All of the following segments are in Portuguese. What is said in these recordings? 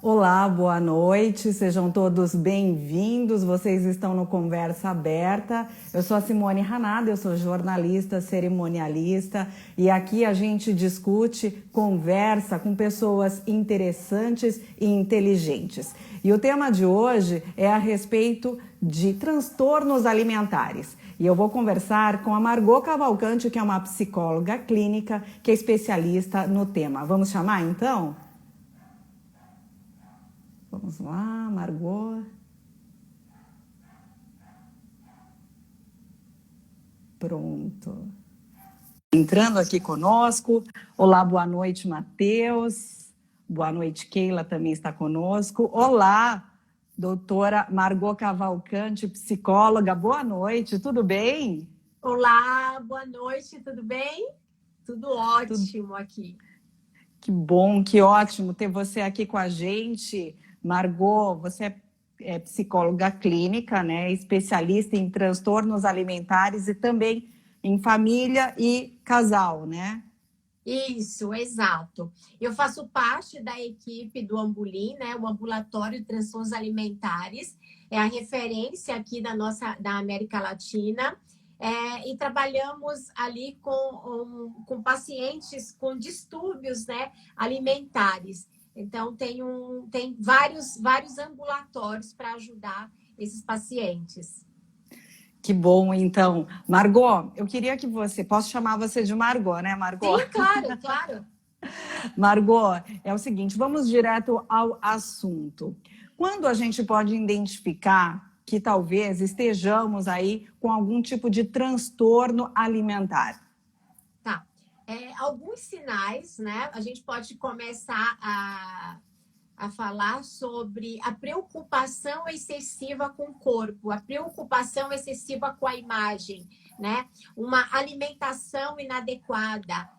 Olá, boa noite, sejam todos bem-vindos. Vocês estão no Conversa Aberta. Eu sou a Simone Hanada, eu sou jornalista, cerimonialista e aqui a gente discute, conversa com pessoas interessantes e inteligentes. E o tema de hoje é a respeito de transtornos alimentares. E eu vou conversar com a Margot Cavalcante, que é uma psicóloga clínica, que é especialista no tema. Vamos chamar então? Vamos lá, Margot. Pronto. Entrando aqui conosco. Olá, boa noite, Matheus. Boa noite, Keila também está conosco. Olá, doutora Margot Cavalcante, psicóloga. Boa noite, tudo bem? Olá, boa noite, tudo bem? Tudo ótimo aqui. Que bom, que ótimo ter você aqui com a gente. Margot, você é psicóloga clínica, né? Especialista em transtornos alimentares e também em família e casal, né? Isso, exato. Eu faço parte da equipe do Ambulim, né? O Ambulatório de Transtornos Alimentares. É a referência aqui da América Latina. E trabalhamos ali com pacientes com distúrbios, né, alimentares. Então, tem vários ambulatórios para ajudar esses pacientes. Que bom, então. Margot, eu queria que você... Posso chamar você de Margot, né, Margot? Sim, claro, claro. Margot, é o seguinte, vamos direto ao assunto. Quando a gente pode identificar que talvez estejamos aí com algum tipo de transtorno alimentar? Tá. Alguns sinais, né? A gente pode começar a falar sobre a preocupação excessiva com o corpo, a preocupação excessiva com a imagem, né? Uma alimentação inadequada,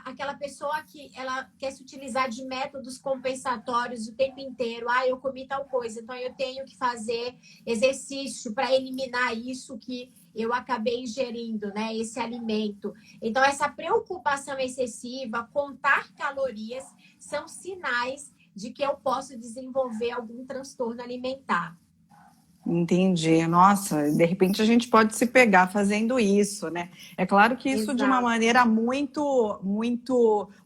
aquela pessoa que ela quer se utilizar de métodos compensatórios o tempo inteiro. Eu comi tal coisa, então eu tenho que fazer exercício para eliminar isso que eu acabei ingerindo, né? Esse alimento. Então, essa preocupação excessiva, contar calorias, são sinais de que eu posso desenvolver algum transtorno alimentar. Entendi. Nossa, de repente a gente pode se pegar fazendo isso, né? É claro que isso de uma maneira muito,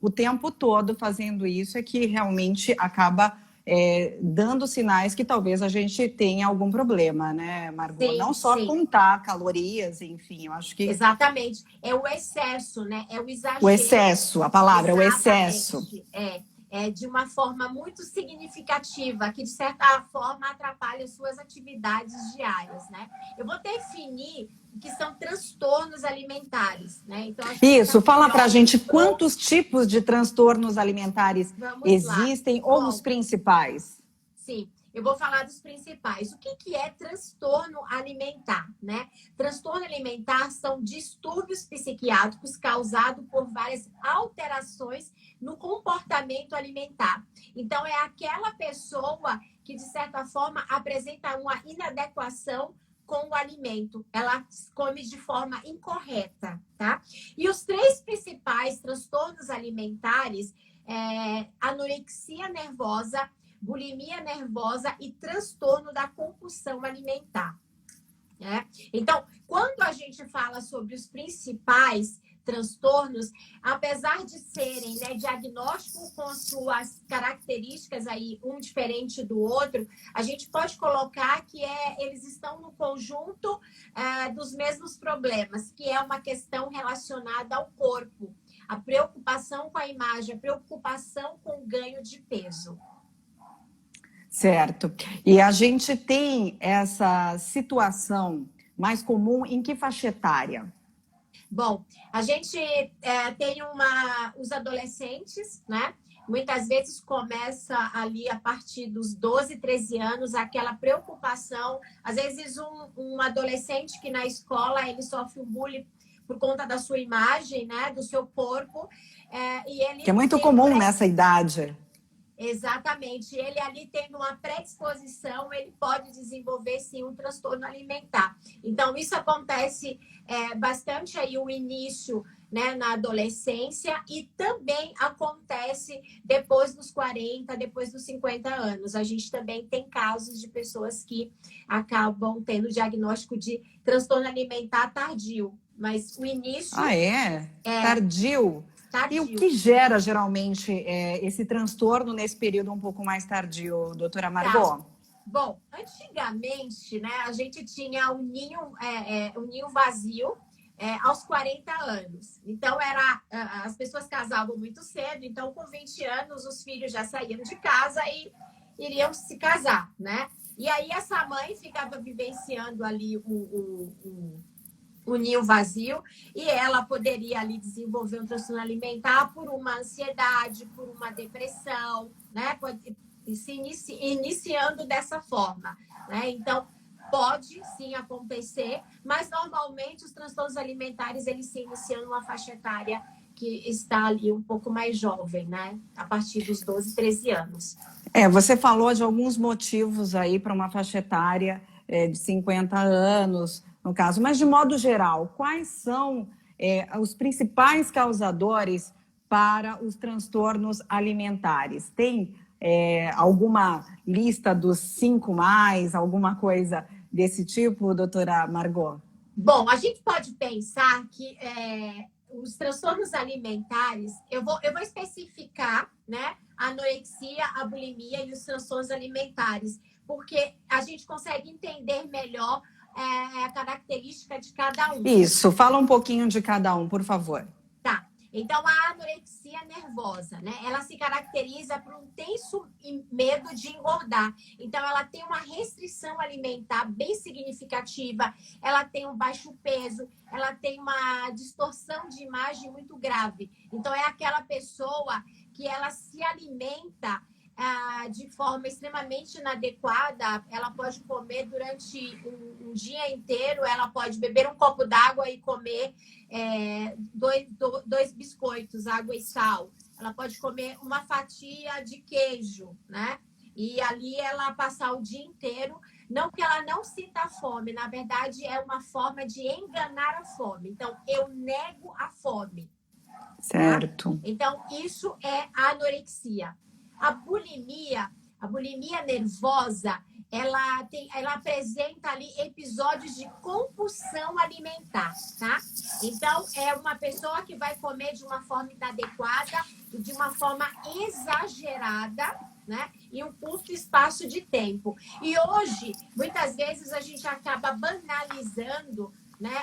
o tempo todo fazendo isso é que realmente acaba dando sinais que talvez a gente tenha algum problema, né, Margot? Sim, Não só sim. contar calorias, enfim, eu acho que... Exatamente. É o excesso, né? É o exagero. O excesso, a palavra, é o excesso. De uma forma muito significativa, que de certa forma atrapalha suas atividades diárias, né? Eu vou definir o que são transtornos alimentares, né? Então, isso, fala pra gente quantos tipos de transtornos alimentares existem ou os principais. Sim, eu vou falar dos principais. O que é transtorno alimentar, né? Transtorno alimentar são distúrbios psiquiátricos causados por várias alterações no comportamento alimentar. Então, é aquela pessoa que, de certa forma, apresenta uma inadequação com o alimento. Ela come de forma incorreta, tá? E os três principais transtornos alimentares anorexia nervosa, bulimia nervosa e transtorno da compulsão alimentar. Então, quando a gente fala sobre os principais transtornos, apesar de serem, né, diagnóstico com suas características aí, um diferente do outro, a gente pode colocar que eles estão no conjunto dos mesmos problemas, que é uma questão relacionada ao corpo, a preocupação com a imagem, a preocupação com o ganho de peso. Certo. E a gente tem essa situação mais comum em que faixa etária? Bom, a gente tem os adolescentes, né? Muitas vezes começa ali a partir dos 12, 13 anos, aquela preocupação. Às vezes um adolescente que na escola ele sofre um bullying por conta da sua imagem, né? Do seu corpo. Que é muito comum nessa idade. Exatamente. Ele ali tendo uma predisposição, ele pode desenvolver, sim, um transtorno alimentar. Então, isso acontece bastante aí o início né, na adolescência e também acontece depois dos 40, depois dos 50 anos. A gente também tem casos de pessoas que acabam tendo diagnóstico de transtorno alimentar tardio, mas o início é tardio. E o que gera geralmente esse transtorno nesse período um pouco mais tardio, doutora Margot? Bom, antigamente, né, a gente tinha um ninho vazio aos 40 anos. Então, as pessoas casavam muito cedo, então, com 20 anos, os filhos já saíam de casa e iriam se casar, né? E aí, essa mãe ficava vivenciando ali o ninho vazio e ela poderia ali desenvolver um transtorno alimentar por uma ansiedade, por uma depressão, né? Iniciando dessa forma, né? Então, pode sim acontecer, mas normalmente os transtornos alimentares eles se iniciam numa faixa etária que está ali um pouco mais jovem, né? A partir dos 12, 13 anos. Você falou de alguns motivos aí para uma faixa etária de 50 anos, no caso, mas de modo geral, quais são os principais causadores para os transtornos alimentares? Tem alguma lista dos 5 mais, alguma coisa desse tipo, doutora Margot? Bom, a gente pode pensar que os transtornos alimentares, eu vou especificar, né, a anorexia, a bulimia e os transtornos alimentares, porque a gente consegue entender melhor a característica de cada um. Isso, fala um pouquinho de cada um, por favor. Tá. Então, a anorexia nervosa, né? Ela se caracteriza por um tenso medo de engordar. Então, ela tem uma restrição alimentar bem significativa, ela tem um baixo peso, ela tem uma distorção de imagem muito grave. Então, é aquela pessoa que ela se alimenta de forma extremamente inadequada. Ela pode comer durante um dia inteiro, ela pode beber um copo d'água e comer dois biscoitos, água e sal. Ela pode comer uma fatia de queijo, né? E ali ela passar o dia inteiro. Não que ela não sinta fome, na verdade é uma forma de enganar a fome. Então, eu nego a fome. Certo. Tá? Então, isso é a anorexia. A bulimia nervosa, ela apresenta ali episódios de compulsão alimentar, tá? Então, é uma pessoa que vai comer de uma forma inadequada e de uma forma exagerada, né? Em um curto espaço de tempo. E hoje, muitas vezes, a gente acaba banalizando, né,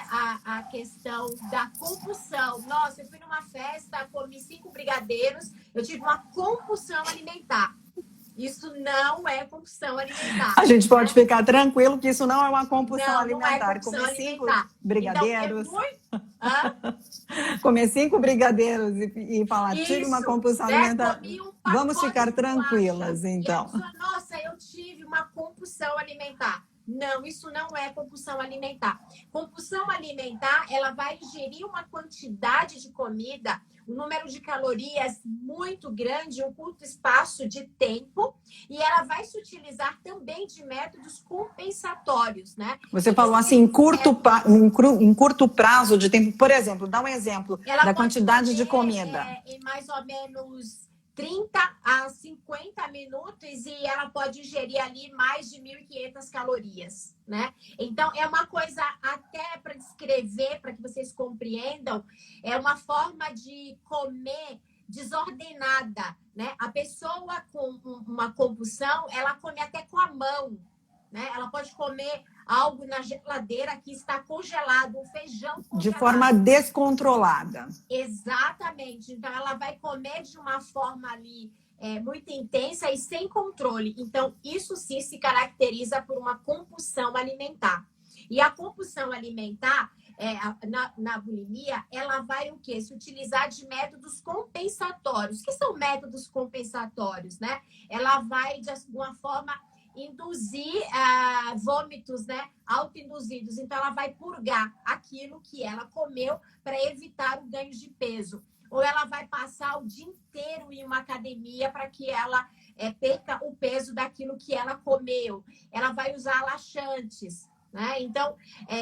a questão da compulsão. Nossa, eu fui numa festa, comi 5 brigadeiros, eu tive uma compulsão alimentar. Isso não é compulsão alimentar. A gente pode ficar tranquilo que isso não é uma compulsão alimentar. Não é compulsão alimentar. 5 brigadeiros. Então, comer 5 brigadeiros e falar, tive uma compulsão alimentar. Vamos ficar tranquilas, então. E a pessoa, nossa, eu tive uma compulsão alimentar. Não, isso não é compulsão alimentar. Compulsão alimentar, ela vai ingerir uma quantidade de comida, um número de calorias muito grande, um curto espaço de tempo, e ela vai se utilizar também de métodos compensatórios, né? Você falou assim, em curto prazo de tempo. Por exemplo, dá um exemplo da quantidade de comida. Em mais ou menos 30 a 50 minutos e ela pode ingerir ali mais de 1.500 calorias, né? Então, é uma coisa até para descrever, para que vocês compreendam, é uma forma de comer desordenada, né? A pessoa com uma compulsão, ela come até com a mão, né? Ela pode comer algo na geladeira que está congelado, um feijão congelado. De forma descontrolada. Exatamente. Então, ela vai comer de uma forma ali muito intensa e sem controle. Então, isso sim se caracteriza por uma compulsão alimentar. E a compulsão alimentar, na bulimia, ela vai o quê? Se utilizar de métodos compensatórios. O que são métodos compensatórios, né? Ela vai, de alguma forma, induzir vômitos, né, autoinduzidos. Então, ela vai purgar aquilo que ela comeu para evitar o ganho de peso. Ou ela vai passar o dia inteiro em uma academia para que ela perca o peso daquilo que ela comeu. Ela vai usar laxantes, né? Então,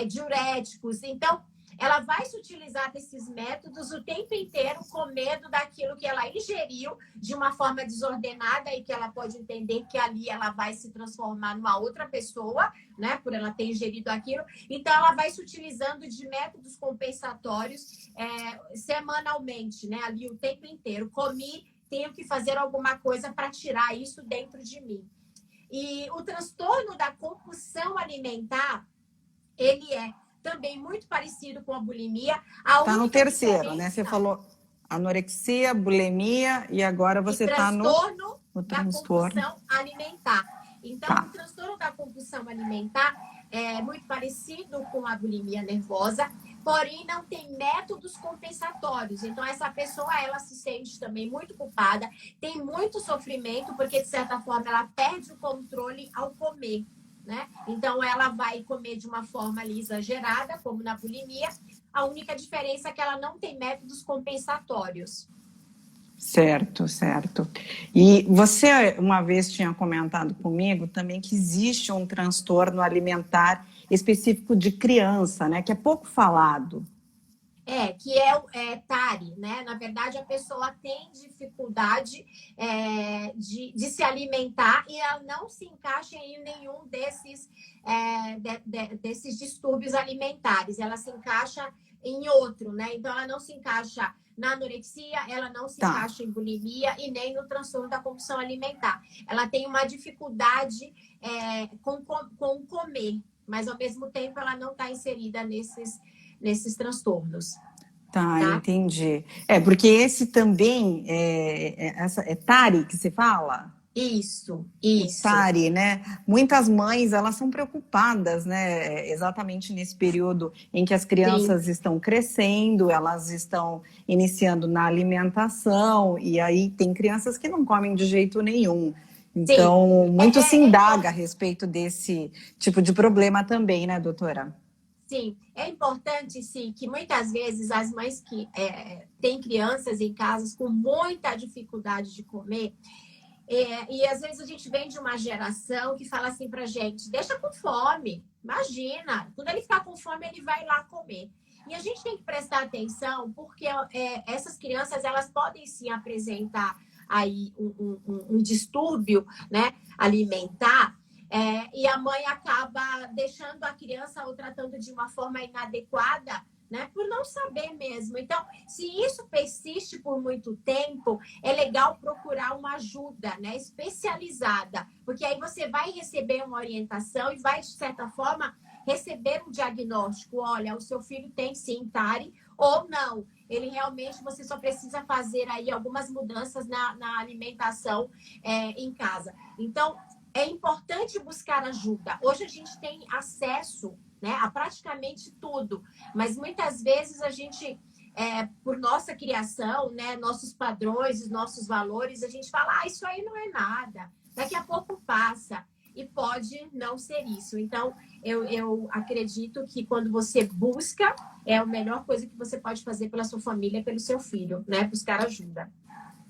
diuréticos. Então, ela vai se utilizar desses métodos o tempo inteiro com medo daquilo que ela ingeriu de uma forma desordenada e que ela pode entender que ali ela vai se transformar numa outra pessoa, né? Por ela ter ingerido aquilo. Então, ela vai se utilizando de métodos compensatórios semanalmente, né? Ali o tempo inteiro. Comi, tenho que fazer alguma coisa para tirar isso dentro de mim. E o transtorno da compulsão alimentar, ele é também muito parecido com a bulimia. Está no terceiro, né? Você falou anorexia, bulimia e agora você está no transtorno da compulsão alimentar. Então, o transtorno da compulsão alimentar é muito parecido com a bulimia nervosa, porém não tem métodos compensatórios. Então, essa pessoa, ela se sente também muito culpada, tem muito sofrimento, porque, de certa forma, ela perde o controle ao comer, né? Então, ela vai comer de uma forma ali exagerada, como na bulimia. A única diferença é que ela não tem métodos compensatórios. Certo, certo. E você uma vez tinha comentado comigo também que existe um transtorno alimentar específico de criança, né? Que é pouco falado. Que é TARI, né? Na verdade, a pessoa tem dificuldade de se alimentar e ela não se encaixa em nenhum desses distúrbios alimentares. Ela se encaixa em outro, né? Então, ela não se encaixa na anorexia, ela não se encaixa em bulimia e nem no transtorno da compulsão alimentar. Ela tem uma dificuldade com comer, mas, ao mesmo tempo, ela não está inserida nesses transtornos. Tá, entendi. Porque esse também é TARI que se fala? Isso. TARI, né? Muitas mães, elas são preocupadas, né? Exatamente nesse período em que as crianças estão crescendo, elas estão iniciando na alimentação, e aí tem crianças que não comem de jeito nenhum. Então, muito se indaga a respeito desse tipo de problema também, né, doutora? Sim, é importante, sim, que muitas vezes as mães que têm crianças em casas com muita dificuldade de comer, e às vezes a gente vem de uma geração que fala assim pra gente, deixa com fome, imagina, quando ele ficar com fome ele vai lá comer. E a gente tem que prestar atenção porque essas crianças, elas podem sim apresentar aí um distúrbio, né, alimentar, e a mãe acaba deixando a criança ou tratando de uma forma inadequada, né, por não saber mesmo. Então, se isso persiste por muito tempo, é legal procurar uma ajuda, né, especializada, porque aí você vai receber uma orientação e vai, de certa forma, receber um diagnóstico. Olha, o seu filho tem sim TARI ou não. Ele realmente, você só precisa fazer aí algumas mudanças na alimentação em casa. Então, é importante buscar ajuda. Hoje a gente tem acesso, né, a praticamente tudo, mas muitas vezes a gente, por nossa criação, né, nossos padrões, nossos valores, a gente fala, isso aí não é nada, daqui a pouco passa, e pode não ser isso. Então, eu acredito que quando você busca, é a melhor coisa que você pode fazer pela sua família, pelo seu filho, né, buscar ajuda.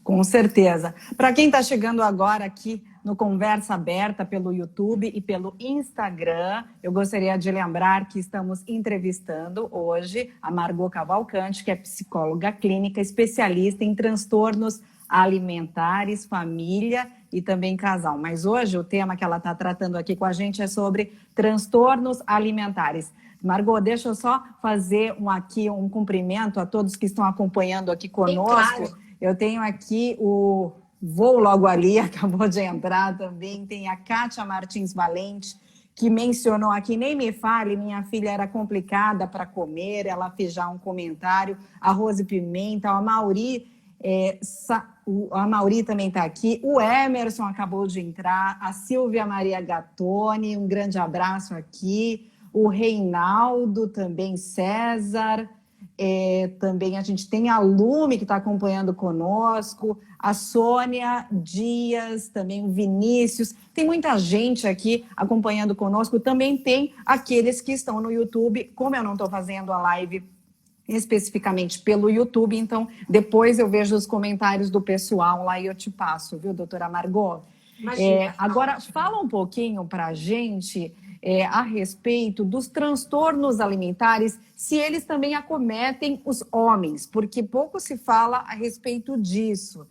Com certeza. Para quem está chegando agora aqui no Conversa Aberta pelo YouTube e pelo Instagram, eu gostaria de lembrar que estamos entrevistando hoje a Margot Cavalcante, que é psicóloga clínica, especialista em transtornos alimentares, família e também casal. Mas hoje o tema que ela está tratando aqui com a gente é sobre transtornos alimentares. Margot, deixa eu só fazer um cumprimento a todos que estão acompanhando aqui conosco. Sim, claro. Eu tenho aqui o Voo logo ali, acabou de entrar também. Tem a Kátia Martins Valente, que mencionou aqui, nem me fale, minha filha era complicada para comer, ela fez já um comentário. A Rose Pimenta, a Mauri também está aqui. O Emerson acabou de entrar. A Silvia Maria Gattoni, um grande abraço aqui. O Reinaldo também, César. Também a gente tem a Lume, que está acompanhando conosco, a Sônia Dias, também o Vinícius. Tem muita gente aqui acompanhando conosco. Também tem aqueles que estão no YouTube. Como eu não estou fazendo a live especificamente pelo YouTube, então depois eu vejo os comentários do pessoal lá e eu te passo, viu, doutora Margot? Agora, fala um pouquinho para a gente a respeito dos transtornos alimentares, se eles também acometem os homens, porque pouco se fala a respeito disso.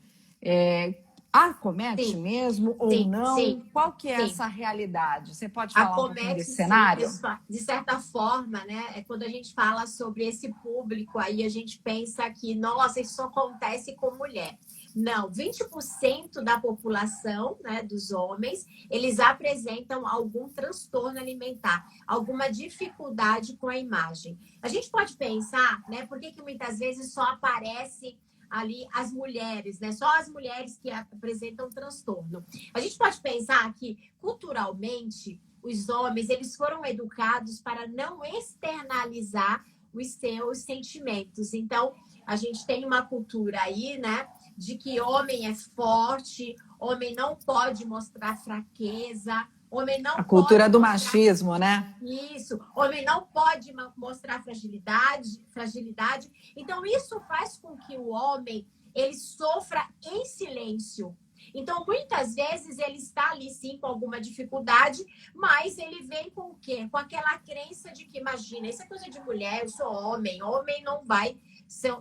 Acomete Sim, mesmo ou sim, não? sim, Qual que é sim. essa realidade? Você pode falar um pouquinho Acomete, desse sim, cenário? de certa forma, né? Quando a gente fala sobre esse público, aí a gente pensa que, nossa, isso só acontece com mulher. Não, 20% da população, né, dos homens, eles apresentam algum transtorno alimentar, alguma dificuldade com a imagem. A gente pode pensar, né, por que muitas vezes só aparece ali as mulheres, né? Só as mulheres que apresentam transtorno. A gente pode pensar que, culturalmente, os homens, eles foram educados para não externalizar os seus sentimentos. Então, a gente tem uma cultura aí, né, de que homem é forte, homem não pode mostrar fraqueza, homem não A cultura pode do mostrar machismo, né? isso, homem não pode mostrar fragilidade. Então, isso faz com que o homem ele sofra em silêncio. Então, muitas vezes ele está ali sim com alguma dificuldade, mas ele vem com o quê? Com aquela crença de que, imagina, isso é coisa de mulher, eu sou homem, homem não vai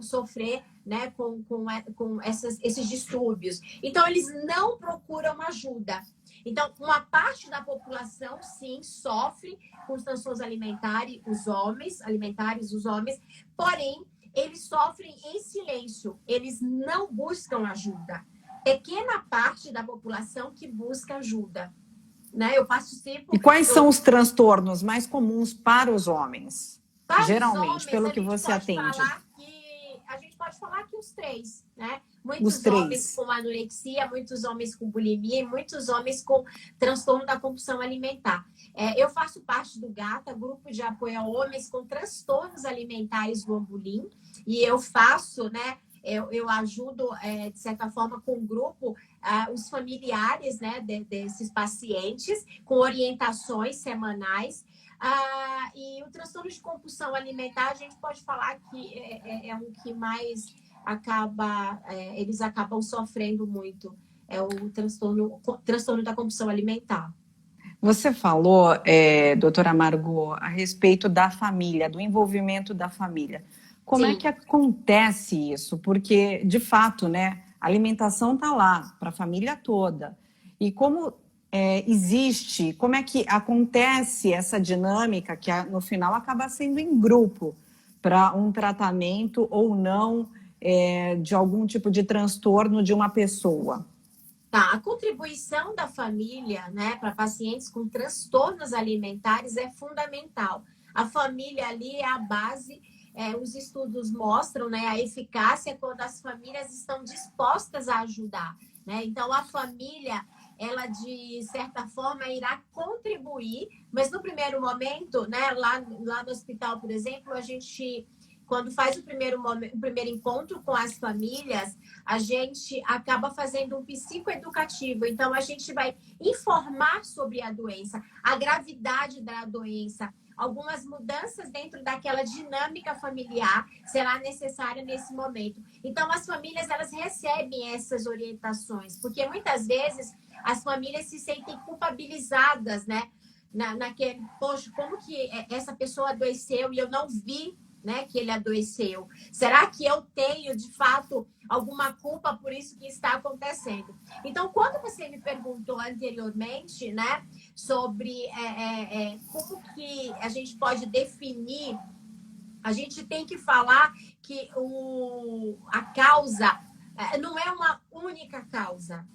sofrer, né, com esses distúrbios. Então, eles não procuram ajuda. Então, uma parte da população, sim, sofre com os transtornos alimentares, os homens, porém, eles sofrem em silêncio, eles não buscam ajuda. Pequena parte da população que busca ajuda, né? Eu participo... E quais são os transtornos mais comuns para os homens? Para os Geralmente, homens, pelo que você atende. a gente pode falar que os três, né? Os Muitos homens três. com anorexia, muitos homens com bulimia e muitos homens com transtorno da compulsão alimentar. Eu faço parte do GATA, Grupo de Apoio a Homens com Transtornos Alimentares do Ambulim, e eu faço, né? Eu ajudo, de certa forma, com o grupo, os familiares, né, desses pacientes, com orientações semanais. E o transtorno de compulsão alimentar, a gente pode falar que é um que mais eles acabam sofrendo muito. É o transtorno da compulsão alimentar. Você falou, doutora Margot, a respeito da família, do envolvimento da família. Como Sim. é que acontece isso? Porque, de fato, né, a alimentação está lá para a família toda. E como existe, como é que acontece essa dinâmica que no final acaba sendo em grupo para um tratamento ou não de algum tipo de transtorno de uma pessoa? Tá, a contribuição da família, né, para pacientes com transtornos alimentares é fundamental. A família ali é a base. Os estudos mostram, né, a eficácia quando as famílias estão dispostas a ajudar, né? Então, a família, ela, de certa forma, irá contribuir, mas no primeiro momento, né, lá no hospital, por exemplo, a gente, quando faz o primeiro encontro com as famílias, a gente acaba fazendo um psicoeducativo. Então, a gente vai informar sobre a doença, a gravidade da doença, algumas mudanças dentro daquela dinâmica familiar será necessária nesse momento. Então, as famílias, elas recebem essas orientações, porque muitas vezes as famílias se sentem culpabilizadas, né? Naquele, poxa, como que essa pessoa adoeceu e eu não vi, né, que ele adoeceu? Será que eu tenho, de fato, alguma culpa por isso que está acontecendo? Então, quando você me perguntou anteriormente, né, sobre como que a gente pode definir, a gente tem que falar que a causa não é uma única causa.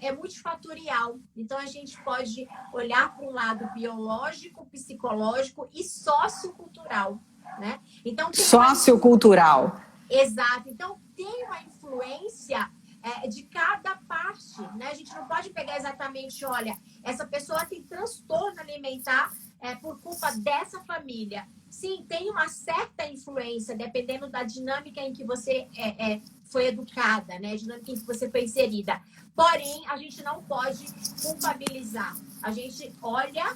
É multifatorial. Então, a gente pode olhar para um lado biológico, psicológico e sociocultural, né? Então, Sociocultural. Exato. Então, tem uma influência de cada parte, né? A gente não pode pegar exatamente, olha, essa pessoa tem transtorno alimentar por culpa dessa família. Sim, tem uma certa influência, dependendo da dinâmica em que você foi educada, né? A dinâmica em que você foi inserida. Porém, a gente não pode culpabilizar. A gente olha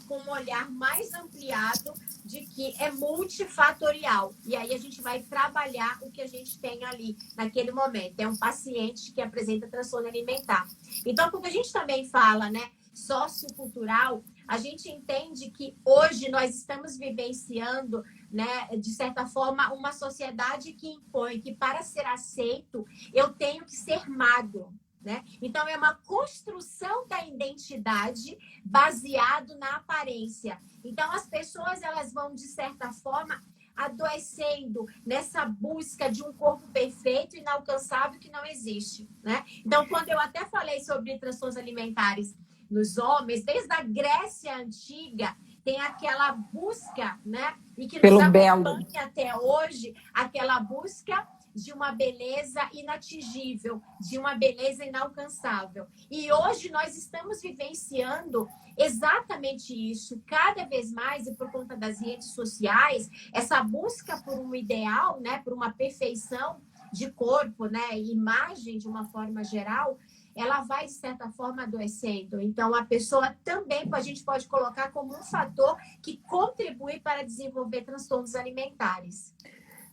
com um olhar mais ampliado de que é multifatorial. E aí a gente vai trabalhar o que a gente tem ali naquele momento. É um paciente que apresenta transtorno alimentar. Então, quando a gente também fala, né, sociocultural, a gente entende que hoje nós estamos vivenciando, né, de certa forma, uma sociedade que impõe que para ser aceito eu tenho que ser magro. Né? Então, é uma construção da identidade baseado na aparência. Então, as pessoas elas vão, de certa forma, adoecendo nessa busca de um corpo perfeito, inalcançável, que não existe. Né? Então, quando eu até falei sobre transtornos alimentares nos homens, desde a Grécia Antiga, tem aquela busca, né? E que nos acompanha até hoje, aquela busca de uma beleza inatingível, de uma beleza inalcançável. E hoje nós estamos vivenciando exatamente isso, cada vez mais, e por conta das redes sociais, essa busca por um ideal, né, por uma perfeição de corpo, né, imagem de uma forma geral, ela vai, de certa forma, adoecendo. Então, a pessoa também a gente pode colocar como um fator que contribui para desenvolver transtornos alimentares.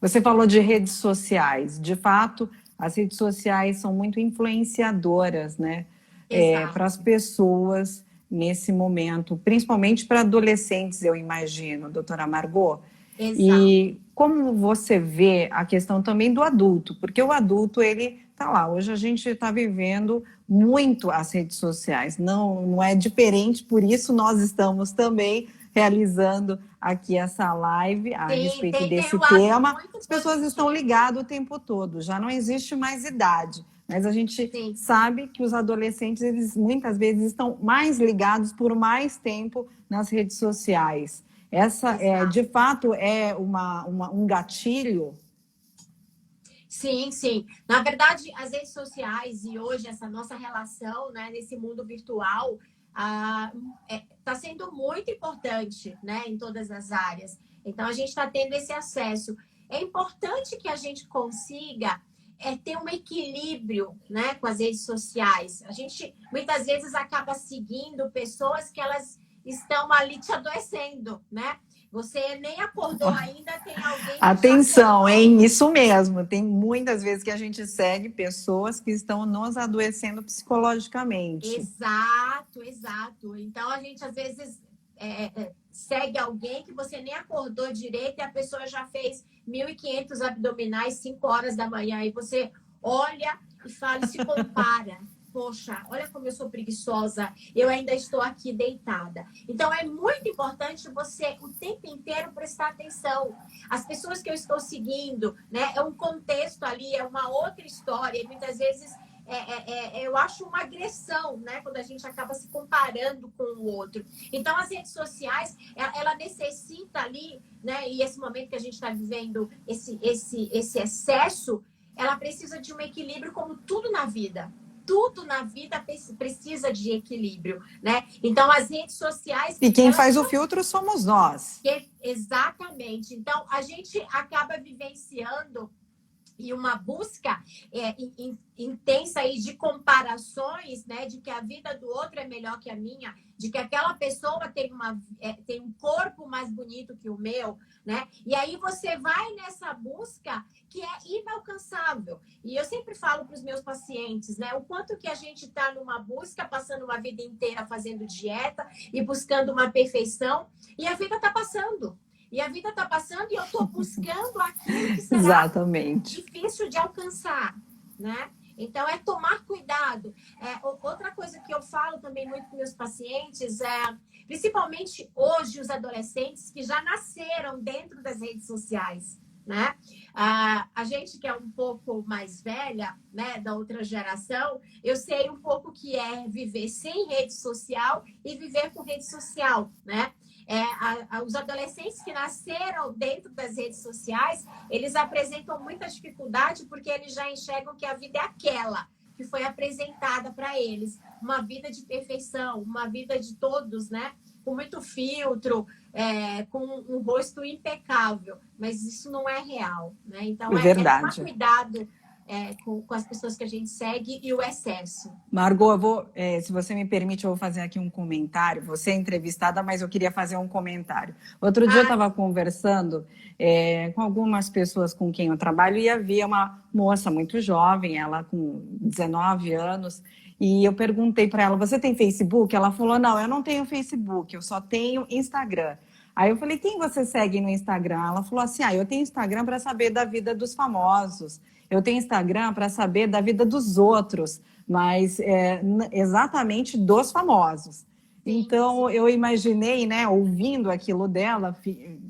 Você falou de redes sociais. De fato, as redes sociais são muito influenciadoras, né? Para as pessoas nesse momento, principalmente para adolescentes, eu imagino, doutora Margot. Exato. E como você vê a questão também do adulto? Porque o adulto, ele está lá. Hoje a gente está vivendo muito as redes sociais. Não é diferente, por isso nós estamos também realizando aqui essa live a respeito desse tema. As pessoas estão ligadas o tempo todo, já não existe mais idade. Mas a gente sabe que os adolescentes, eles muitas vezes estão mais ligados por mais tempo nas redes sociais. Essa, de fato, é um gatilho? Sim, sim. Na verdade, as redes sociais e hoje essa nossa relação, né, nesse mundo virtual, está sendo muito importante, né, em todas as áreas. Então, a gente está tendo esse acesso. É importante que a gente consiga ter um equilíbrio, né, com as redes sociais. A gente, muitas vezes, acaba seguindo pessoas que elas estão ali te adoecendo, né? Você nem acordou ainda, tem alguém... Atenção, hein? Isso mesmo. Tem muitas vezes que a gente segue pessoas que estão nos adoecendo psicologicamente. Exato, exato. Então, a gente, às vezes, segue alguém que você nem acordou direito e a pessoa já fez 1.500 abdominais 5 horas da manhã. E você olha e fala e se compara. Poxa, olha como eu sou preguiçosa, eu ainda estou aqui deitada. Então, é muito importante você, o tempo inteiro, prestar atenção. As pessoas que eu estou seguindo, né, é um contexto ali, é uma outra história. E muitas vezes, eu acho uma agressão, né, quando a gente acaba se comparando com o outro. Então, as redes sociais, ela necessita ali, né, e esse momento que a gente está vivendo, esse excesso, ela precisa de um equilíbrio como tudo na vida. Tudo na vida precisa de equilíbrio, né? Então, as redes sociais... E quem faz o filtro somos nós. Exatamente. Então, a gente acaba vivenciando e uma busca intensa aí de comparações, né? De que a vida do outro é melhor que a minha, de que aquela pessoa tem um corpo mais bonito que o meu, né? E aí você vai nessa busca que é inalcançável. E eu sempre falo para os meus pacientes, né? O quanto que a gente está numa busca, passando uma vida inteira fazendo dieta e buscando uma perfeição, e a vida está passando. E a vida está passando e eu estou buscando aquilo que será Exatamente. difícil de alcançar, né? Então, é tomar cuidado. Outra coisa que eu falo também muito com meus pacientes principalmente hoje, os adolescentes que já nasceram dentro das redes sociais, né? A gente que é um pouco mais velha, né, da outra geração, eu sei um pouco o que é viver sem rede social e viver com rede social, né? Os adolescentes que nasceram dentro das redes sociais, eles apresentam muita dificuldade porque eles já enxergam que a vida é aquela que foi apresentada para eles. Uma vida de perfeição, uma vida de todos, né? Com muito filtro, com um rosto impecável. Mas isso não é real, né? Então, verdade. Tomar cuidado com as pessoas que a gente segue e o excesso. Margot, se você me permite, eu vou fazer aqui um comentário. Você é entrevistada, mas eu queria fazer um comentário. Outro dia eu estava conversando com algumas pessoas com quem eu trabalho e havia uma moça muito jovem, ela com 19 anos, E eu perguntei para ela, você tem Facebook? Ela falou, não, eu não tenho Facebook, eu só tenho Instagram. Aí eu falei, quem você segue no Instagram? Ela falou assim, eu tenho Instagram para saber da vida dos famosos, eu tenho Instagram para saber da vida dos outros, mas exatamente dos famosos. Sim, Então, sim. eu imaginei, né, ouvindo aquilo dela,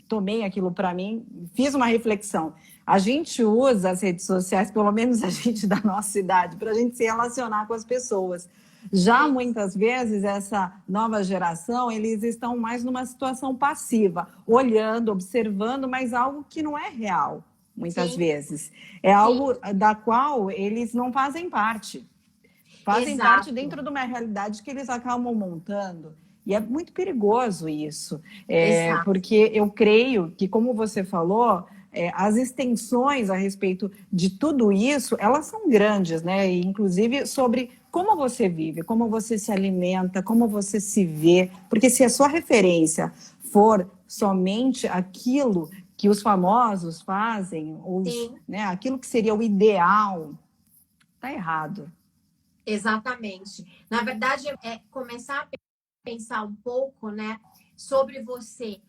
tomei aquilo para mim, fiz uma reflexão. A gente usa as redes sociais, pelo menos a gente da nossa idade, para a gente se relacionar com as pessoas. Já Sim, muitas vezes, essa nova geração, eles estão mais numa situação passiva, olhando, observando, mas algo que não é real, muitas sim, vezes. É sim, algo da qual eles não fazem parte. Fazem parte exato, dentro de uma realidade que eles acabam montando. E é muito perigoso isso, exato. porque eu creio que, como você falou, as extensões a respeito de tudo isso, elas são grandes, né? E, inclusive sobre como você vive, como você se alimenta, como você se vê. Porque se a sua referência for somente aquilo que os famosos fazem, Sim, né, aquilo que seria o ideal, tá errado. exatamente. Na verdade, é começar a pensar um pouco, né, sobre você.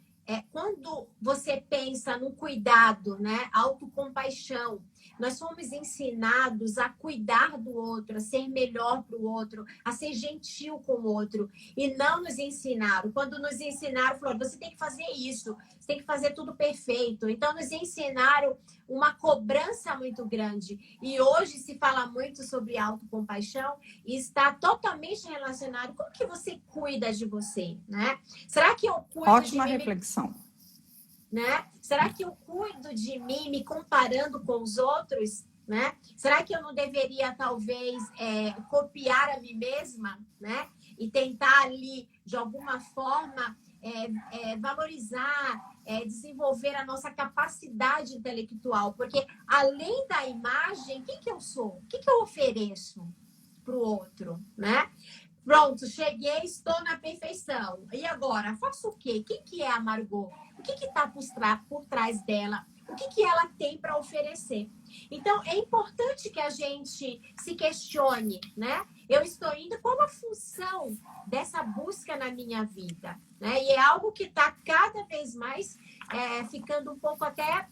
Quando você pensa no cuidado, né, autocompaixão, nós fomos ensinados a cuidar do outro, a ser melhor para o outro, a ser gentil com o outro, e não nos ensinaram. Quando nos ensinaram, falaram, você tem que fazer isso, você tem que fazer tudo perfeito. Então, nos ensinaram uma cobrança muito grande. E hoje se fala muito sobre autocompaixão e está totalmente relacionado com como que você cuida de você, né? Será que eu cuido de Ótima mim, reflexão. né? Será que eu cuido de mim me comparando com os outros, né? Será que eu não deveria talvez copiar a mim mesma, né? E tentar ali de alguma forma valorizar, desenvolver a nossa capacidade intelectual, porque além da imagem, o que que eu sou? O que que eu ofereço para o outro, né? Pronto, cheguei, estou na perfeição. E agora, faço o quê? Quem que é a Margot? O que está por trás dela? O que ela tem para oferecer? Então, é importante que a gente se questione, né? Eu estou indo, qual a função dessa busca na minha vida? Né? E é algo que está cada vez mais ficando um pouco até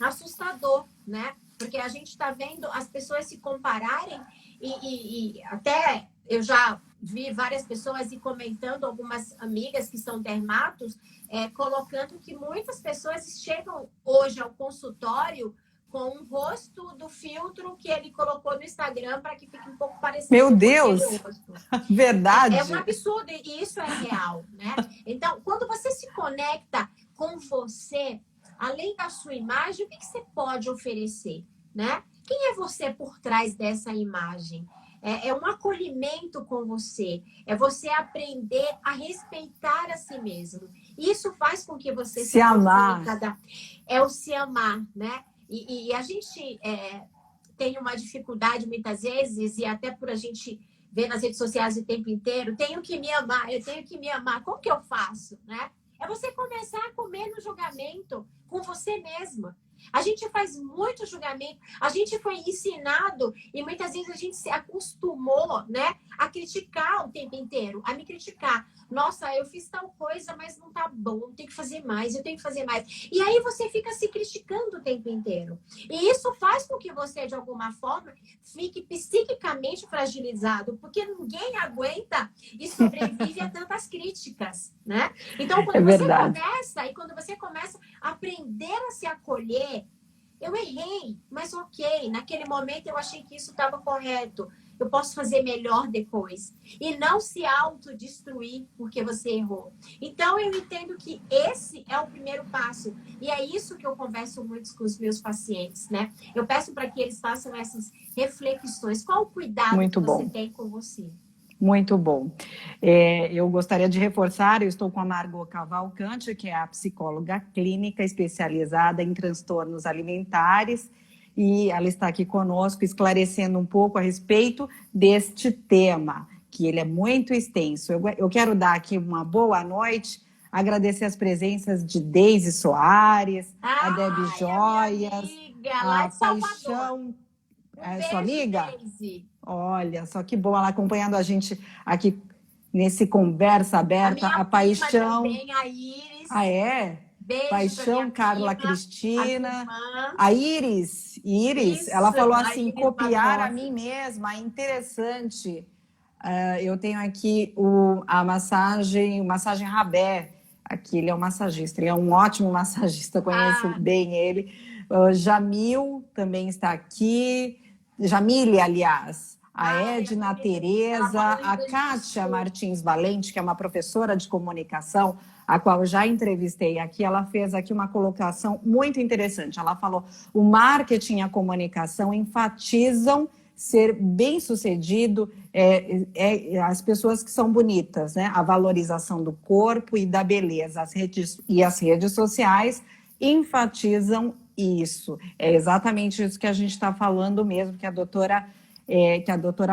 assustador, né? Porque a gente está vendo as pessoas se compararem e até eu já vi várias pessoas e comentando, algumas amigas que são dermatos, colocando que muitas pessoas chegam hoje ao consultório com o rosto do filtro que ele colocou no Instagram para que fique um pouco Meu parecido com aquele Deus, rosto. É um verdade. absurdo e isso é real, né? Então, quando você se conecta com você, além da sua imagem, o que você pode oferecer, né? Quem é você por trás dessa imagem? É um acolhimento com você, é você aprender a respeitar a si mesmo. Isso faz com que você se Se aproxime amar. cada. É o se amar, né? E a gente tem uma dificuldade muitas vezes, e até por a gente ver nas redes sociais o tempo inteiro, tenho que me amar, eu tenho que me amar. Como que eu faço, né? É você começar a comer no julgamento com você mesma. A gente faz muito julgamento, a gente foi ensinado e muitas vezes a gente se acostumou, né, a criticar o tempo inteiro, a me criticar. Nossa, eu fiz tal coisa, mas não tá bom, eu tenho que fazer mais, eu tenho que fazer mais. E aí você fica se criticando o tempo inteiro. E isso faz com que você, de alguma forma, fique psiquicamente fragilizado, porque ninguém aguenta e sobrevive a tantas críticas, né? Então, É verdade. quando você começa a aprender a se acolher, eu errei, mas ok, naquele momento eu achei que isso estava correto. Eu posso fazer melhor depois. E não se autodestruir porque você errou. Então, eu entendo que esse é o primeiro passo. E é isso que eu converso muito com os meus pacientes, né? Eu peço para que eles façam essas reflexões. Qual o cuidado que Muito você bom. tem com você? Muito bom. Eu gostaria de reforçar, eu estou com a Margot Cavalcante, que é a psicóloga clínica especializada em transtornos alimentares, e ela está aqui conosco esclarecendo um pouco a respeito deste tema, que ele é muito extenso. Eu quero dar aqui uma boa noite, agradecer as presenças de Deise Soares, a Debbie Ai, a minha Joias, amiga, lá a de Salvador. Paixão É sua beijo, amiga? Deise. Olha, só que bom ela acompanhando a gente aqui nesse Conversa A Aberta, minha a prima paixão. também, a Iris. Ah, é? Beijo para minha Paixão Carla prima, a minha Cristina. irmã. A Iris, ela Isso, falou a assim, Iris copiar a Barbosa. mim mesma, interessante. Eu tenho aqui a massagem Rabé. Aqui ele é um massagista, ele é um ótimo massagista, conheço Ah, bem ele. O Jamil também está aqui. Jamile, aliás. A ai, a Edna Miriam, ela Tereza, mora no Rio a Grande do Kátia Sul. Martins Valente, que é uma professora de comunicação, a qual eu já entrevistei aqui, ela fez aqui uma colocação muito interessante. Ela falou: o marketing e a comunicação enfatizam ser bem-sucedido as pessoas que são bonitas, né? A valorização do corpo e da beleza. As redes sociais enfatizam isso. É exatamente isso que a gente está falando mesmo, que a doutora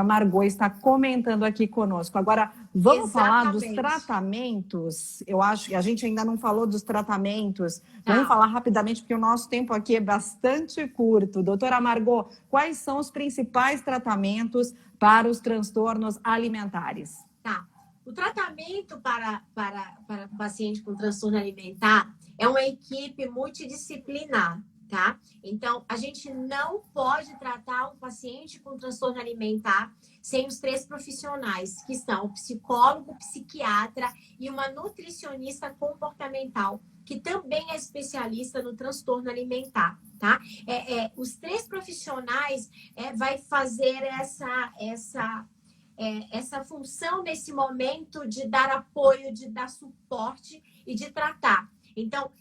Margot está comentando aqui conosco. Agora, vamos falar dos Exatamente. tratamentos. Eu acho que a gente ainda não falou dos tratamentos. Vamos Tá. falar rapidamente, porque o nosso tempo aqui é bastante curto. Doutora Margot, quais são os principais tratamentos para os transtornos alimentares? Tá. O tratamento para paciente com transtorno alimentar é uma equipe multidisciplinar, tá? Então, a gente não pode tratar um paciente com transtorno alimentar sem os três profissionais, que são o psicólogo, o psiquiatra e uma nutricionista comportamental, que também é especialista no transtorno alimentar, tá? Os três profissionais vai fazer essa função nesse momento de dar apoio, de dar suporte e de tratar. Então,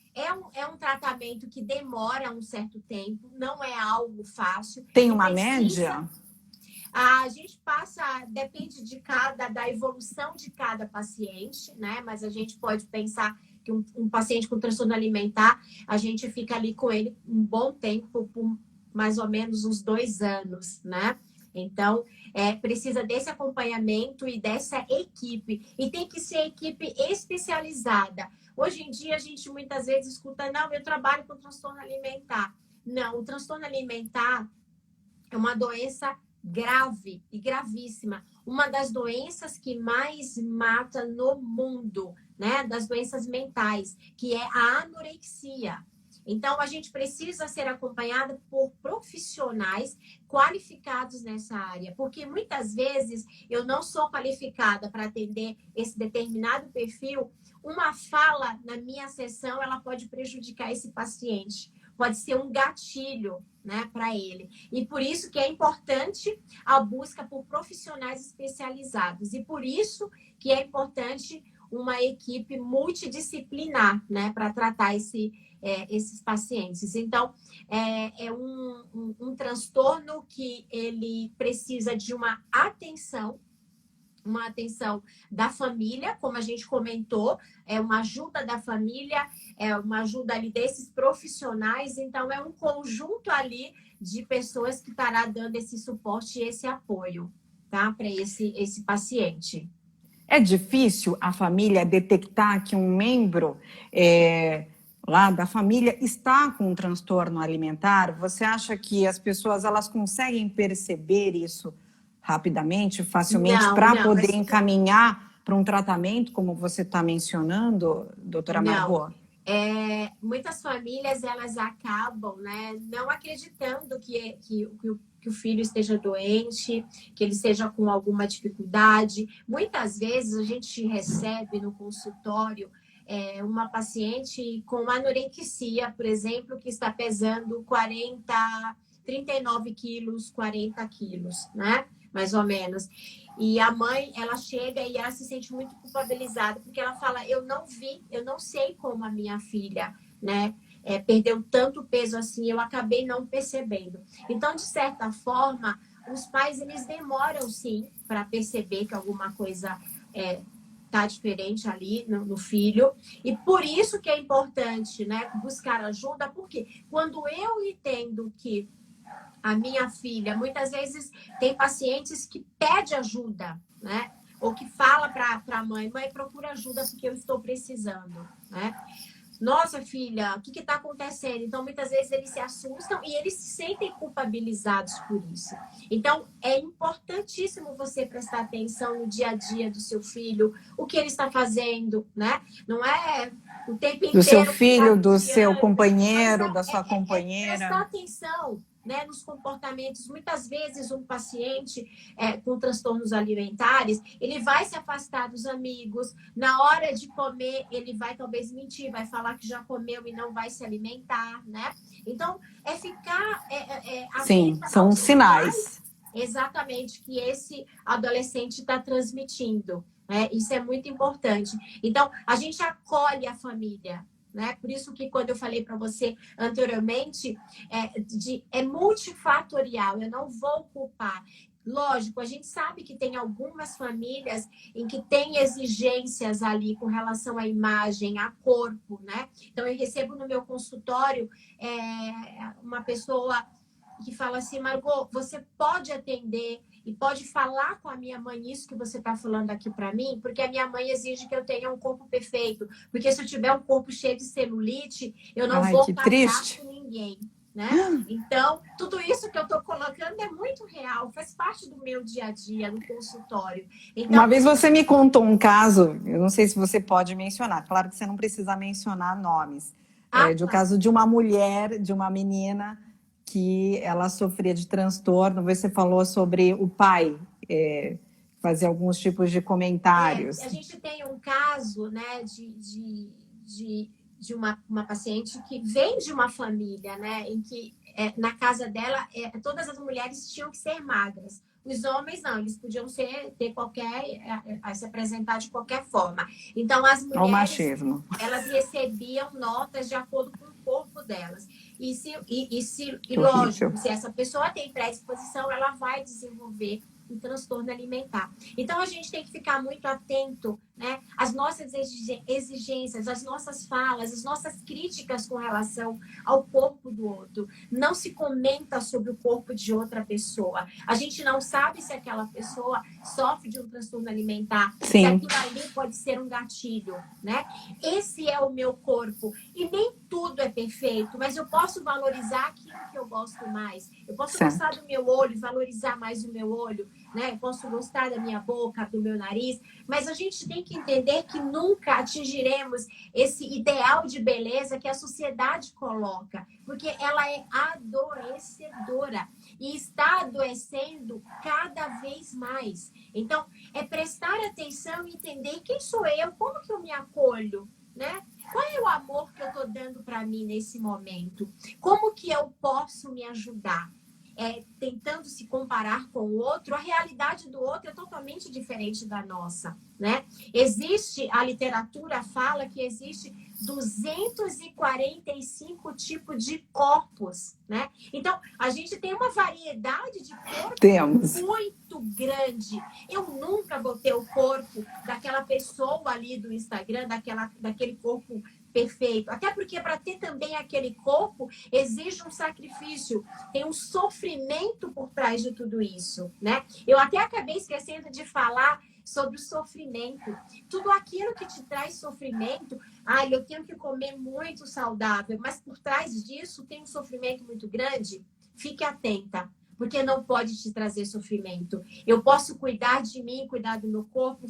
é um tratamento que demora um certo tempo, não é algo fácil. Tem uma média? A gente passa, depende da evolução de cada paciente, né? Mas a gente pode pensar que um paciente com transtorno alimentar, a gente fica ali com ele um bom tempo, por mais ou menos uns 2 anos, né? Então, precisa desse acompanhamento e dessa equipe. E tem que ser equipe especializada. Hoje em dia, a gente muitas vezes escuta, não, eu trabalho com transtorno alimentar. Não, o transtorno alimentar é uma doença grave e gravíssima. Uma das doenças que mais mata no mundo, né? Das doenças mentais, que é a anorexia. Então, a gente precisa ser acompanhada por profissionais qualificados nessa área, porque muitas vezes eu não sou qualificada para atender esse determinado perfil. Uma fala na minha sessão, ela pode prejudicar esse paciente, pode ser um gatilho, né, para ele. E por isso que é importante a busca por profissionais especializados. E por isso que é importante uma equipe multidisciplinar, né, para tratar esses pacientes. Então, é um transtorno que ele precisa de uma atenção da família, como a gente comentou, é uma ajuda da família, é uma ajuda ali desses profissionais, então é um conjunto ali de pessoas que estará dando esse suporte e esse apoio, tá, para esse paciente. É difícil a família detectar que um membro lá da família está com um transtorno alimentar? Você acha que as pessoas elas conseguem perceber isso rapidamente, facilmente, para Não, poder encaminhar para um tratamento, como você está mencionando, doutora não. Margot? Muitas famílias elas acabam, né, não acreditando que o filho esteja doente, que ele esteja com alguma dificuldade. Muitas vezes a gente recebe no consultório uma paciente com anorexia, por exemplo, que está pesando 39 quilos, 40 quilos, né? Mais ou menos. E a mãe, ela chega e ela se sente muito culpabilizada, porque ela fala, eu não sei como a minha filha, né, perdeu tanto peso assim, eu acabei não percebendo. Então, de certa forma, os pais, eles demoram, sim, para perceber que alguma coisa tá diferente ali no filho. E por isso que é importante, né, buscar ajuda, porque quando eu entendo que a minha filha, muitas vezes tem pacientes que pedem ajuda, né? Ou que fala para a mãe, procura ajuda porque eu estou precisando, né? nossa, filha, o que está acontecendo? Então, muitas vezes eles se assustam e eles se sentem culpabilizados por isso. Então, é importantíssimo você prestar atenção no dia a dia do seu filho, o que ele está fazendo, né? Não é o tempo Do seu inteiro ficar filho, do seu vigiando, mas companheiro, da sua prestar companheira. atenção, né, nos comportamentos. Muitas vezes um paciente com transtornos alimentares, ele vai se afastar dos amigos, na hora de comer ele vai talvez mentir, vai falar que já comeu e não vai se alimentar, né? Então, é ficar Sim, atenta são aos sinais. sinais exatamente que esse adolescente está transmitindo. Isso é muito importante. Então, a gente acolhe a família, né? Por isso que quando eu falei para você anteriormente, é multifatorial, eu não vou culpar. Lógico, a gente sabe que tem algumas famílias em que tem exigências ali com relação à imagem, a corpo, né? Então, eu recebo no meu consultório uma pessoa que fala assim, Margot, você pode atender e pode falar com a minha mãe isso que você está falando aqui para mim, porque a minha mãe exige que eu tenha um corpo perfeito, porque se eu tiver um corpo cheio de celulite, eu não Ai, vou que casar triste. com ninguém, né? Então, tudo isso que eu estou colocando é muito real, faz parte do meu dia a dia, no consultório. Uma Então, vez você me contou um caso, eu não sei se você pode mencionar, claro que você não precisa mencionar nomes, de um tá. caso de uma mulher, de uma menina que ela sofria de transtorno. Você falou sobre o pai fazer alguns tipos de comentários. A gente tem um caso, né, de uma paciente que vem de uma família, né, em que na casa dela todas as mulheres tinham que ser magras. Os homens não, eles podiam ter se apresentar de qualquer forma. Então as Ao mulheres, machismo. elas recebiam notas de acordo com o corpo delas. E Que lógico, horrível. se essa pessoa tem predisposição, ela vai desenvolver um transtorno alimentar. Então, a gente tem que ficar muito atento, né, às nossas exigências, às nossas falas, às nossas críticas com relação ao corpo do outro. Não se comenta sobre o corpo de outra pessoa. A gente não sabe se aquela pessoa sofre de um transtorno alimentar, Sim. se aquilo ali pode ser um gatilho, né? Esse é o meu corpo. E nem tudo é perfeito, mas eu posso valorizar aquilo que eu gosto mais. Eu posso gostar do meu olho, valorizar mais o meu olho, né? Eu posso gostar da minha boca, do meu nariz, mas a gente tem que entender que nunca atingiremos esse ideal de beleza que a sociedade coloca, porque ela é adoecedora e está adoecendo cada vez mais. Então, é prestar atenção e entender quem sou eu, como que eu me acolho, né? Qual é o amor que eu estou dando para mim nesse momento? Como que eu posso me ajudar? Tentando se comparar com o outro, a realidade do outro é totalmente diferente da nossa, né? A literatura fala que existe 245 tipos de corpos, né? Então, a gente tem uma variedade de corpos muito grande. Eu nunca botei o corpo daquela pessoa ali do Instagram, daquele corpo perfeito. Até porque para ter também aquele corpo exige um sacrifício, tem um sofrimento por trás de tudo isso, né? Eu até acabei esquecendo de falar sobre o sofrimento. Tudo aquilo que te traz sofrimento, eu tenho que comer muito saudável, mas por trás disso tem um sofrimento muito grande. Fique atenta, porque não pode te trazer sofrimento. Eu posso cuidar de mim, cuidar do meu corpo,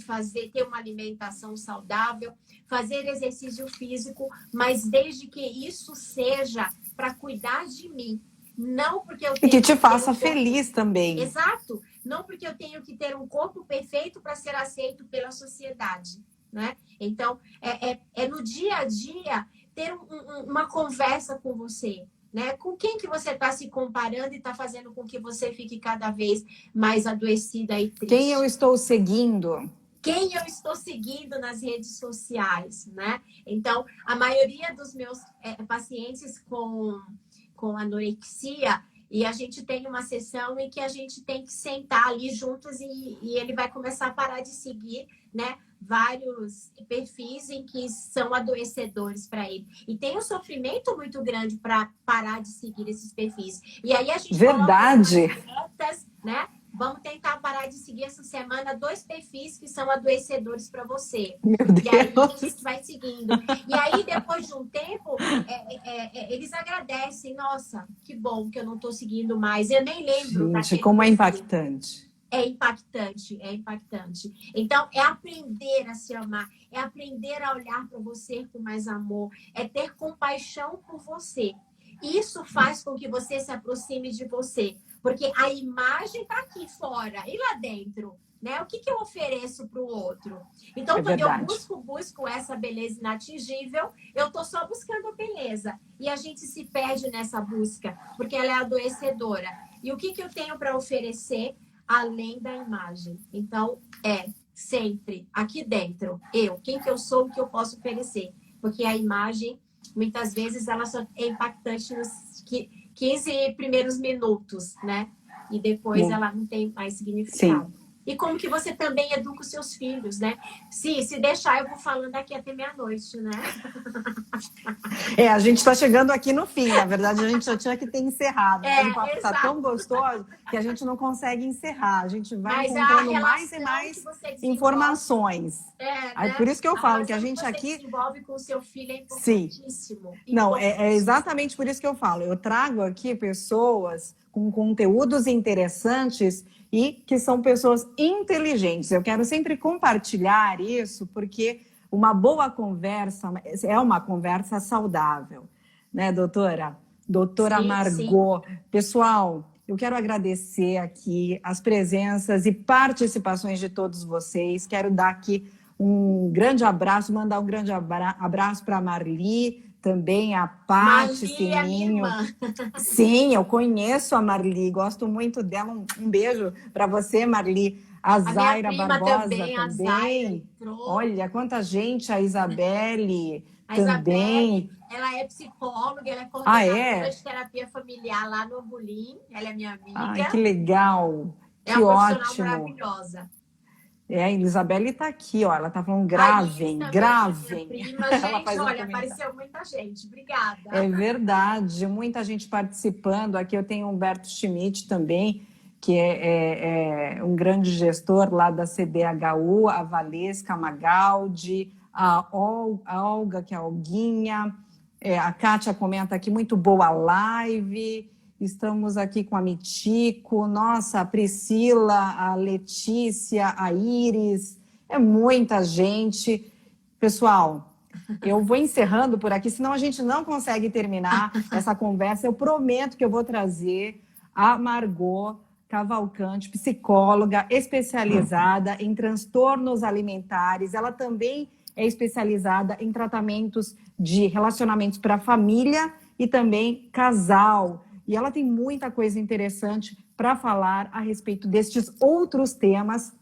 ter uma alimentação saudável, fazer exercício físico, mas desde que isso seja para cuidar de mim, não porque eu tenho que te faça feliz também. Exato, não porque eu tenho que ter um corpo perfeito para ser aceito pela sociedade, né? Então, no dia a dia ter uma conversa com você, né? Com quem que você está se comparando e está fazendo com que você fique cada vez mais adoecida e triste? Quem eu estou seguindo? Quem eu estou seguindo nas redes sociais, né? Então, a maioria dos meus pacientes com anorexia, e a gente tem uma sessão em que a gente tem que sentar ali juntos e ele vai começar a parar de seguir, né? Vários perfis em que são adoecedores para ele. E tem um sofrimento muito grande para parar de seguir esses perfis. E aí a gente Verdade. coloca metas, né? Vamos tentar parar de seguir essa semana 2 perfis que são adoecedores para você. Meu E aí a Deus. gente vai seguindo. E aí, depois de um tempo, eles agradecem. Nossa, que bom que eu não estou seguindo mais. Eu nem lembro Gente, daquele como é perfil. impactante. É impactante, é impactante. Então, é aprender a se amar, é aprender a olhar para você com mais amor, é ter compaixão por você. Isso faz com que você se aproxime de você, porque a imagem está aqui fora e lá dentro, né? O que eu ofereço para o outro? Então, quando verdade. eu busco essa beleza inatingível, eu estou só buscando a beleza. E a gente se perde nessa busca, porque ela é adoecedora. E o que eu tenho para oferecer além da imagem? Então, sempre aqui dentro, quem que eu sou, o que eu posso oferecer. Porque a imagem, muitas vezes, ela só é impactante nos 15 primeiros minutos, né? E depois ela não tem mais significado. Sim. E como que você também educa os seus filhos, né? Se deixar, eu vou falando aqui até meia-noite, né? A gente está chegando aqui no fim. Na verdade, a gente já tinha que ter encerrado. Mas o papo está tão gostoso que a gente não consegue encerrar. A gente vai encontrando mais e mais informações. Né? Por isso que eu falo que a gente que você aqui desenvolve com o seu filho é importantíssimo. Sim. Não, é exatamente por isso que eu falo. Eu trago aqui pessoas com conteúdos interessantes e que são pessoas inteligentes. Eu quero sempre compartilhar isso porque uma boa conversa é uma conversa saudável, né, doutora? Doutora Margot. Sim. Pessoal, eu quero agradecer aqui as presenças e participações de todos vocês. Quero dar aqui um grande abraço, mandar um grande abraço para a Marli, também a Paty Sininho. Sim, eu conheço a Marli, gosto muito dela. Um beijo para você, Marli. A Zaira Barbosa também. A Zaira Olha, quanta gente, a Isabelle também. Ela é psicóloga, ela é coordenadora de terapia familiar lá no Ambulim. Ela é minha amiga. Ai, que legal, que uma ótimo. profissional maravilhosa. A Isabelle está aqui, ó. Ela está falando gravem. Prima, gente, olha, apareceu muita gente. Obrigada. É verdade, muita gente participando. Aqui eu tenho o Humberto Schmidt também, que é um grande gestor lá da CDHU, a Valesca Magaldi, a Olga, que é a Olguinha, a Kátia comenta aqui, muito boa live. Estamos aqui com a Mitico, nossa, a Priscila, a Letícia, a Iris, é muita gente. Pessoal, eu vou encerrando por aqui, senão a gente não consegue terminar essa conversa. Eu prometo que eu vou trazer a Margot Cavalcante, psicóloga especializada em transtornos alimentares. Ela também é especializada em tratamentos de relacionamentos para família e também casal. E ela tem muita coisa interessante para falar a respeito destes outros temas.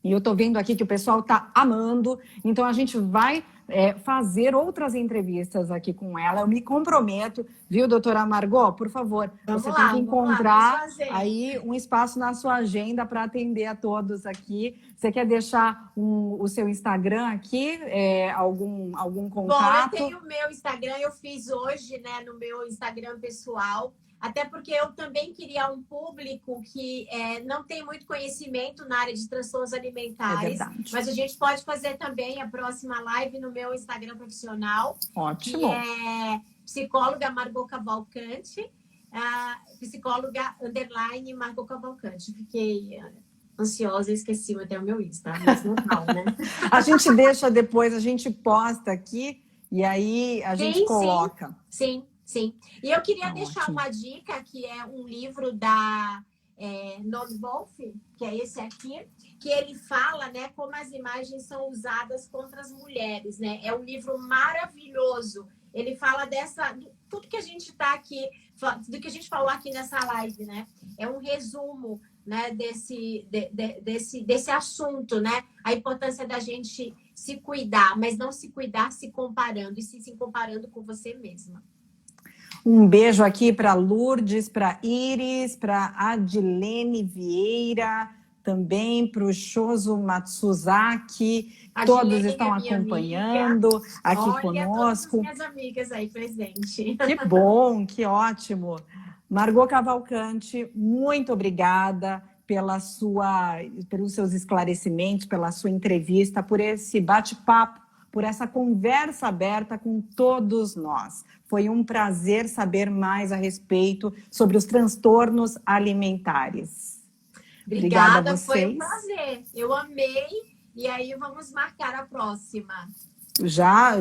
E eu estou vendo aqui que o pessoal está amando. Então, a gente vai fazer outras entrevistas aqui com ela. Eu me comprometo, viu, doutora Margot? Por favor, você tem que encontrar aí um espaço na sua agenda para atender a todos aqui. Você quer deixar o seu Instagram aqui? Algum contato? Bom, eu tenho o meu Instagram. Eu fiz hoje, né, no meu Instagram pessoal. Até porque eu também queria um público que não tem muito conhecimento na área de transtornos alimentares. Mas a gente pode fazer também a próxima live no meu Instagram profissional. Ótimo. Que é psicóloga Margot Cavalcante, psicóloga _ Margot Cavalcante. Fiquei ansiosa e esqueci até o meu Insta, mas normal, né? A gente deixa depois, a gente posta aqui e aí a gente coloca. Sim. E eu queria deixar uma dica, que é um livro da Noam Wolf, que é esse aqui, que ele fala, né, como as imagens são usadas contra as mulheres, né? É um livro maravilhoso. Ele fala tudo que a gente está aqui, do que a gente falou aqui nessa live, né? É um resumo, né, desse assunto, né? A importância da gente se cuidar, mas não se cuidar se comparando, e sim se comparando com você mesma. Um beijo aqui para Lourdes, para Iris, para Adilene Vieira, também para o Shoso Matsuzaki. Todos estão acompanhando aqui conosco. Todas as minhas amigas aí presentes. Que bom, que ótimo. Margot Cavalcante, muito obrigada. pelos seus esclarecimentos, pela sua entrevista, por esse bate-papo, por essa conversa aberta com todos nós. Foi um prazer saber mais a respeito sobre os transtornos alimentares. Obrigada, foi um prazer. Eu amei. E aí vamos marcar a próxima. Já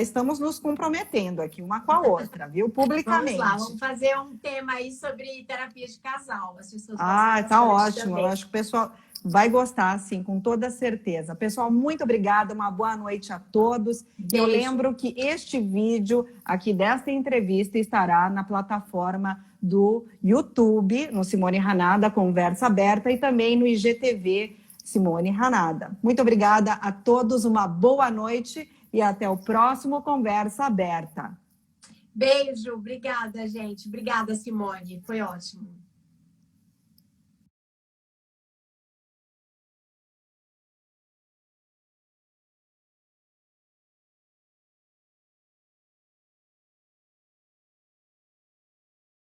estamos nos comprometendo aqui uma com a outra, viu? Publicamente. Vamos lá, vamos fazer um tema aí sobre terapia de casal. As pessoas tá ótimo. Também. Eu acho que o pessoal vai gostar, sim, com toda certeza. Pessoal, muito obrigada, uma boa noite a todos. Beijo. Eu lembro que este vídeo aqui desta entrevista estará na plataforma do YouTube, no Simone Hanada, Conversa Aberta, e também no IGTV Simone Hanada. Muito obrigada a todos, uma boa noite e até o próximo Conversa Aberta. Beijo, obrigada, gente. Obrigada, Simone. Foi ótimo.